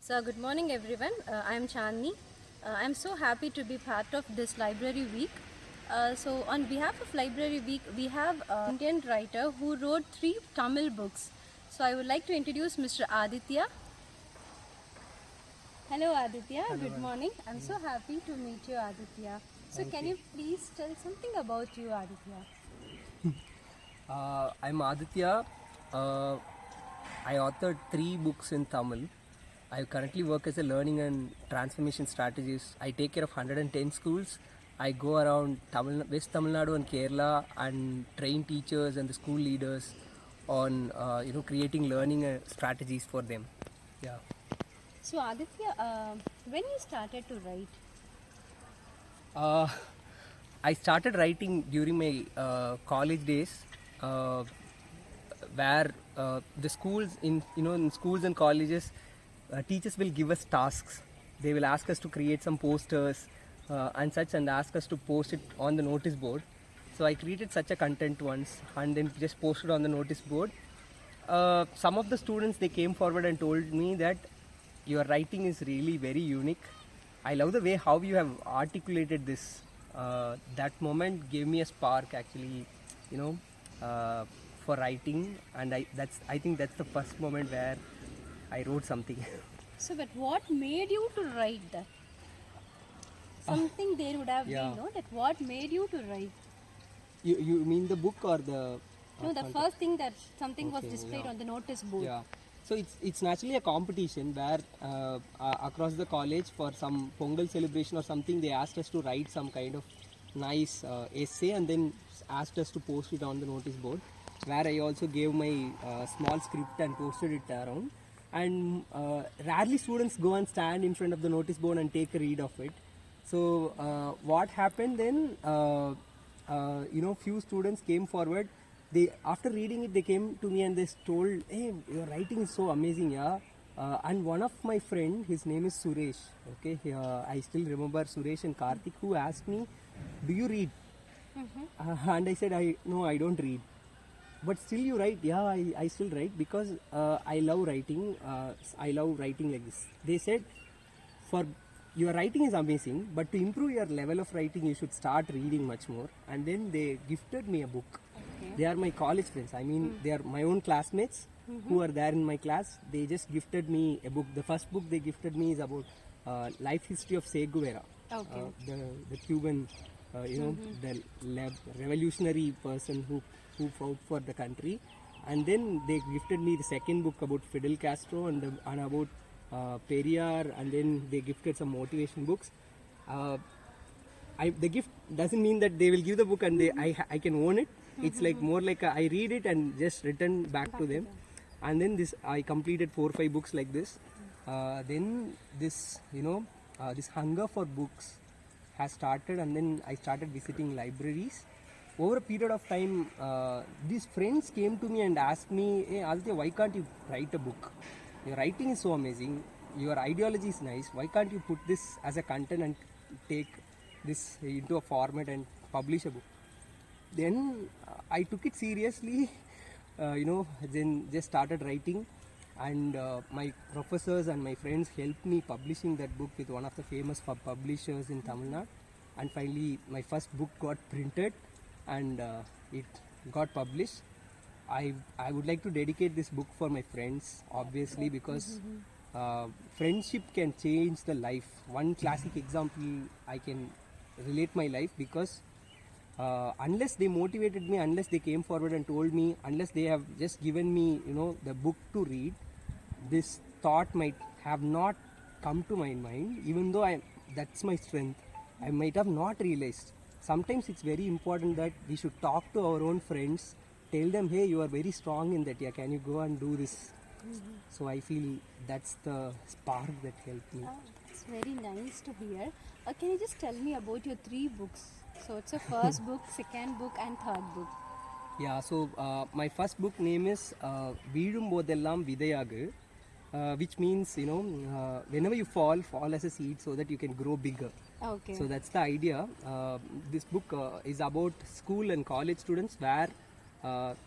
So good morning everyone, I am Chandni. I am so happy to be part of this library week. So on behalf of library week, we have an Indian writer who wrote 3 Tamil books. So I would like to introduce Mr. Aditya. Hello Aditya, Hello, good morning. I am so happy to meet you Aditya. So Thank can you. you please tell something about you Aditya? I'm Aditya. Uh, I authored 3 books in Tamil. I currently work as a learning and transformation strategist. I take care of 110 schools. I go around West Tamil Nadu and Kerala and train teachers and the school leaders on creating learning strategies for them. Yeah. So Aditya, when you started to write? Uh, I started writing during my college days, uh, where the schools in schools and colleges, teachers will give us tasks. They will ask us to create some posters and such, and ask us to post it on the notice board. So I created such a content once, and then just posted on the notice board. Some of the students, they came forward and told me that your writing is really very unique. I love the way how you have articulated this. That moment gave me a spark, actually, you know, uh, for writing, and I think that's the first moment where I wrote something. So but what made you to write that? Something there would have Yeah. been, no? That what made you to write? You mean the book or the? No, the first thing that something was Okay, displayed yeah. on the notice board. Yeah. So it's naturally a competition where across the college for some Pongal celebration or something, they asked us to write some kind of nice essay and then asked us to post it on the notice board, where I also gave my small script and posted it around. And rarely students go and stand in front of the notice board and take a read of it. So what happened then? Few students came forward. They, after reading it, they came to me and they told, "Hey, your writing is so amazing, yeah." And one of my friend, his name is Suresh. Okay, I still remember Suresh and Karthik, who asked me, "Do you read?" And I said, I don't read." But still you write? Yeah, I still write because I love writing. I love writing like this. They said, for your writing is amazing, but to improve your level of writing, you should start reading much more. And then they gifted me a book. Okay. They are my college friends. I mean, they are my own classmates who are there in my class. They just gifted me a book. The first book they gifted me is about life history of Che Guevara, Okay. the Cuban, the revolutionary person who fought for the country. And then they gifted me the second book about Fidel Castro and about Periyar, and then they gifted some motivation books. The gift doesn't mean that they will give the book and I can own it. It's like more like I read it and just return back to them. And then I completed 4 or 5 books like this. Then this hunger for books has started, and then I started visiting libraries. Over a period of time, these friends came to me and asked me, "Hey Aditya, why can't you write a book? Your writing is so amazing. Your ideology is nice. Why can't you put this as a content and take this into a format and publish a book?" Then I took it seriously, then just started writing, and my professors and my friends helped me publishing that book with one of the famous publishers in Tamil Nadu. And finally, my first book got printed and it got published. I would like to dedicate this book for my friends, obviously, because friendship can change the life. One classic example I can relate my life, because unless they motivated me, unless they came forward and told me, unless they have just given me, the book to read, this thought might have not come to my mind. Even though that's my strength, I might have not realized. Sometimes it's very important that we should talk to our own friends, tell them, "Hey, you are very strong in that. Yeah, can you go and do this?" So I feel that's the spark that helped me. Oh, that's very nice to hear. Can you just tell me about your 3 books? So it's a first book, second book, and third book. Yeah, so my first book name is Veezhum Bodhellam Vidayagu, which means, whenever you fall as a seed so that you can grow bigger. Okay. So that's the idea. This book is about school and college students, where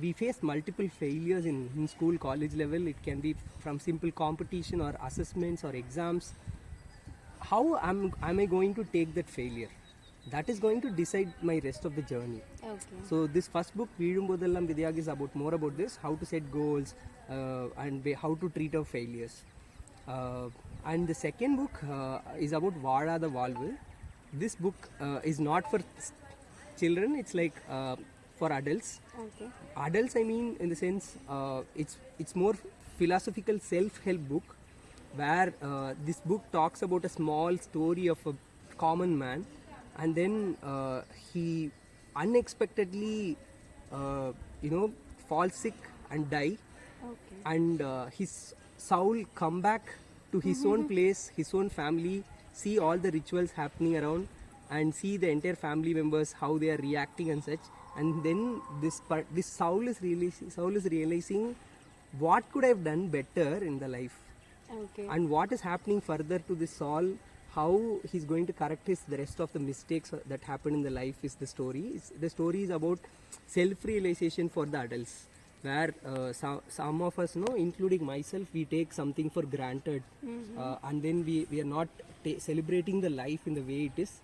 we face multiple failures in school, college level. It can be from simple competition or assessments or exams. How am I going to take that failure? That is going to decide my rest of the journey. Okay. So this first book, Veedumbodellam Vidyag, is about more about this, how to set goals and how to treat our failures. And the second book is about Vada the Valvu. This book is not for children, it's like for adults. Okay. Adults, I mean, in the sense, it's more philosophical self-help book, where this book talks about a small story of a common man, and then he unexpectedly, falls sick and die, Okay. and his soul come back to his own place, his own family, see all the rituals happening around, and see the entire family members how they are reacting and such. And then this soul is realizing what could I have done better in the life, Okay. and what is happening further to this soul, how he's going to correct the rest of the mistakes that happened in the life is the story. The story is about self-realization for the adults, where some of us, including myself, we take something for granted, and then we are not celebrating the life in the way it is.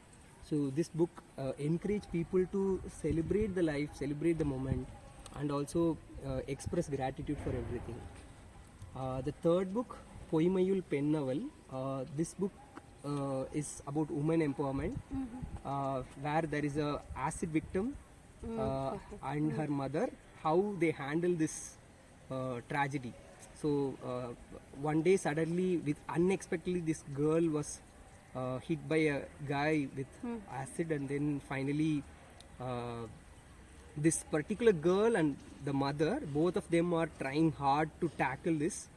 So this book encourage people to celebrate the life, celebrate the moment, and also express gratitude for everything. The third book, Poimayul Pennaval, this book is about women empowerment, where there is a acid victim and her mother, how they handle this tragedy. So one day suddenly, unexpectedly, this girl was hit by a guy with acid, and then finally this particular girl and the mother, both of them are trying hard to tackle this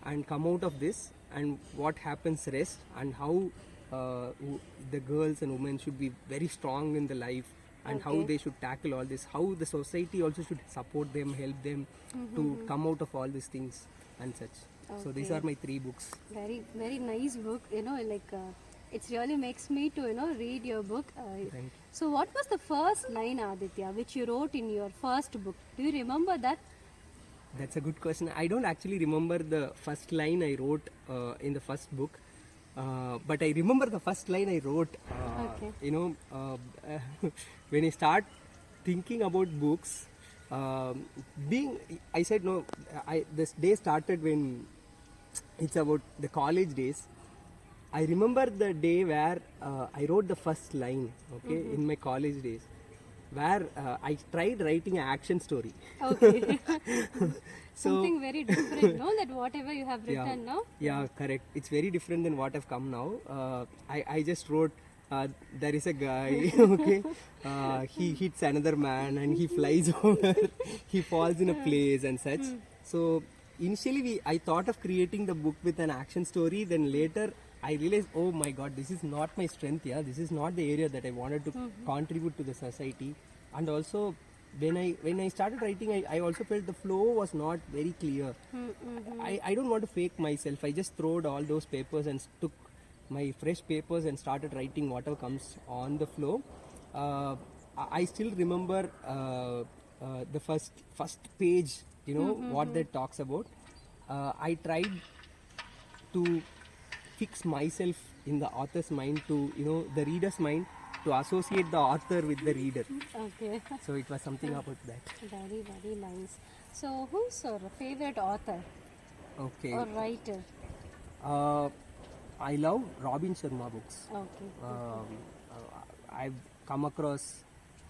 and come out of this, and what happens rest, and how the girls and women should be very strong in the life, and how they should tackle all this, how the society also should support them, help them to come out of all these things and such. So these are my 3 books. Very, very nice book. It really makes me to read your book. Thank you. So what was the first line, Aditya, which you wrote in your first book? Do you remember that? That's a good question. I don't actually remember the first line I wrote in the first book, but I remember the first line I wrote. When I start thinking about books, I said no. This day started when it's about the college days. I remember the day where I wrote the first line, in my college days, where I tried writing an action story. Okay. Something very different, no? That whatever you have written now? Yeah, correct. It's very different than what I've come now. I just wrote, there is a guy, he hits another man and he flies over, he falls in a place and such. So initially I thought of creating the book with an action story, then later I realized, oh my god, this is not my strength, this is not the area that I wanted to contribute to the society. And also when I started writing, I also felt the flow was not very clear. I don't want to fake myself. I just throwed all those papers and took my fresh papers and started writing whatever comes on the flow. I still remember the first page, what that talks about. I tried to fix myself in the author's mind, to the reader's mind, to associate the author with the reader. Okay. So it was something about that. Very, very nice. So who's your favorite author Okay. or writer? I love Robin Sharma books. Okay. I've come across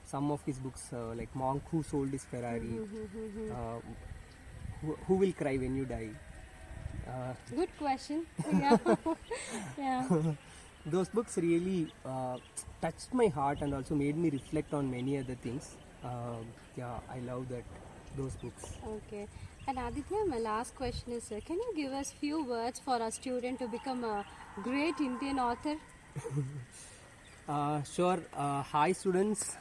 some of his books, like Monk Who Sold His Ferrari, Who Will Cry When You Die. Good question. Yeah. Yeah. Those books really touched my heart and also made me reflect on many other things. I love those books. Okay. And Aditya, my last question is, can you give us few words for a student to become a great Indian author? Sure. Hi students,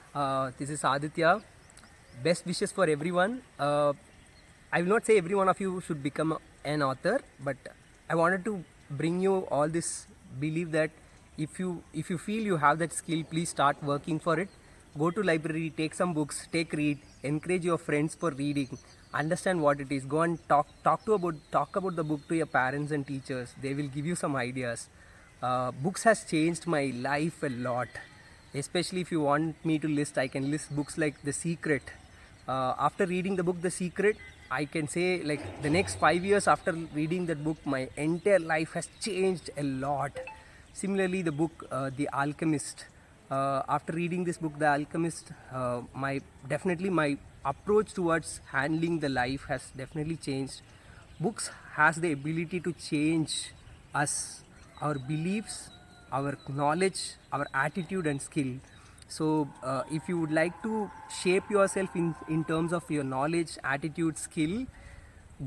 this is Aditya. Best wishes for everyone. I will not say every one of you should become an author, but I wanted to bring you all this belief that if you feel you have that skill, please start working for it. Go to library, take some books, read, encourage your friends for reading. Understand what it is. Go and talk about the book to your parents and teachers. They will give you some ideas. Books has changed my life a lot. Especially if you want me to list, I can list books like The Secret. After reading the book The Secret, I can say like the next 5 years after reading that book, my entire life has changed a lot. Similarly, the book The Alchemist. After reading this book, The Alchemist, my approach towards handling the life has definitely changed. Books has the ability to change us, our beliefs, our knowledge, our attitude and skill. So if you would like to shape yourself in terms of your knowledge, attitude, skill,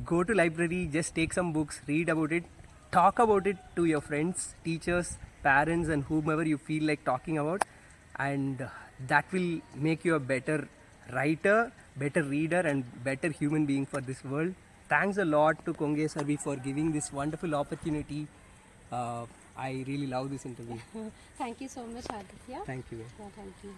go to library, just take some books, read about it, talk about it to your friends, teachers, parents and whomever you feel like talking about, and that will make you a better writer, better reader and better human being for this world. Thanks a lot to Konge Sarvi for giving this wonderful opportunity. I really love this interview. Thank you so much, Aditya. Thank you. Yeah, thank you.